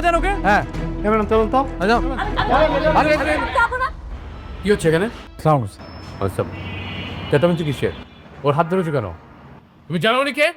দেন ওকে। হ্যাঁ এবার চলুন তো। যাও কি হচ্ছে এখানে? সাউন্ড আচ্ছা, চেঁচামেচি কিসের? ওর হাত ধরেছো কেন? তুমি জানো উনি কে?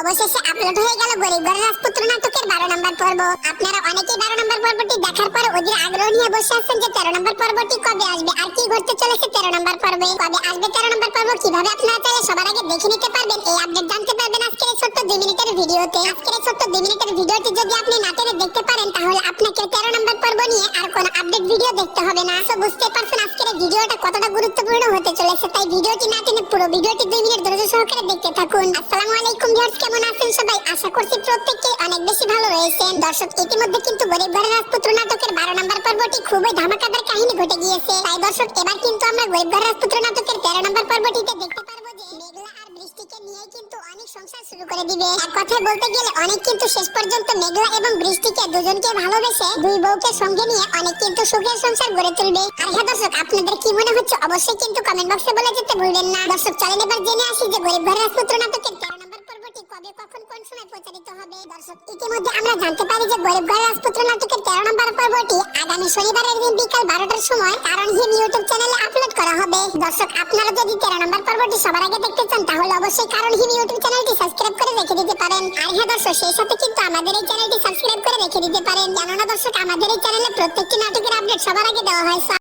অবশেষে আপলোড হয়ে গেল গরিব ঘরের রাজপুত্র নাটকের 12 নম্বর পর্ব। আপনারা অনেকেই 12 নম্বর পর্বটি দেখার পর অধীর আগ্রহ নিয়ে বসে আছেন যে 13 নম্বর পর্বটি কবে আসবে আর কি ঘটতে চলেছে 13 নম্বর পর্বে। কবে আসবে 13 নম্বর পর্ব, কিভাবে আপনারা চাইলে সবার আগে দেখে নিতে পারবেন, এই আপডেট জানতে পারবেন আজকের এই ছোট্ট 2 মিনিটের ভিডিওতে। আজকের এই ছোট্ট 2 মিনিটের ভিডিওটি যদি আপনি না টেনে দেখতে পারেন তাহলে আপনাকে 13 নম্বর পর্ব নিয়ে আর কোনো আপডেট ভিডিও দেখতে হবে না। সো বুঝতে পারছেন আজকের এই ভিডিওটা কতটা গুরুত্বপূর্ণ হতে চলেছে, তাই ভিডিওটি না টেনে পুরো ভিডিওটি 2 মিনিট ধৈর্য সহকারে দেখতে থাকুন। আসসালামু আলাইকুম ভিউয়ার্স, কেমন আছেন সবাই? আশা করছি প্রত্যেককেই অনেক বেশি ভালো রয়েছেন। দর্শক, ইতিমধ্যে কিন্তু গরিব ঘরের রাজপুত্র নাটকের 12 নম্বর পর্বটি খুবই ধামাকাদার কাহিনী ঘটে গিয়েছে। তাই দর্শক, এবার কিন্তু আমরা গরিব ঘরের রাজপুত্র নাটকের 13 নম্বর পর্বটিতে দেখতে পারবো যে মেঘলা আর বৃষ্টিকে নিয়ে কিন্তু অনেক সংসার শুরু করে দিবে। এক কথায় বলতে গেলে অনেক কিন্তু শেষ পর্যন্ত মেঘলা এবং বৃষ্টিকে দুজনকে ভালোবেসে দুই বউকে সঙ্গে নিয়ে অনেক কিন্তু সুখের সংসার গড়ে তুলবে। আর হ্যাঁ দর্শক, আপনাদের কি মনে হচ্ছে অবশ্যই কিন্তু কমেন্ট বক্সে বলে যেতে ভুলবেন না। দর্শক, চলেন এবার জেনে আসি যে গরিব ঘরের রাজপুত্র নাটকের 13 নম্বর পর্বটি কবে, কখন, কোন সময় প্রচারিত হবে। দর্শক, ইতিমধ্যে আমরা জানতে পারি যে গরিব ঘরের রাজপুত্র নাটকের 13 নম্বর পর্বটি আগামী শনিবারের দিন বিকাল 12টার সময় কারণ হিম ইউটিউব চ্যানেলে আপলোড করা হবে। দর্শক, আপনারা যদি 13 নম্বর পর্বটি সবার আগে দেখতে চান তাহলে অবশ্যই কারণ হিম ইউটিউব চ্যানেলটি সাবস্ক্রাইব করে রেখে দিতে পারেন। আর হ্যাঁ দর্শক, সেই সাথে কিন্তু আমাদের এই চ্যানেলটি সাবস্ক্রাইব করে রেখে দিতে পারেন, কেননা দর্শক আমাদের এই চ্যানেলে প্রত্যেকটি নাটকের আপডেট সবার আগে দেওয়া হয়।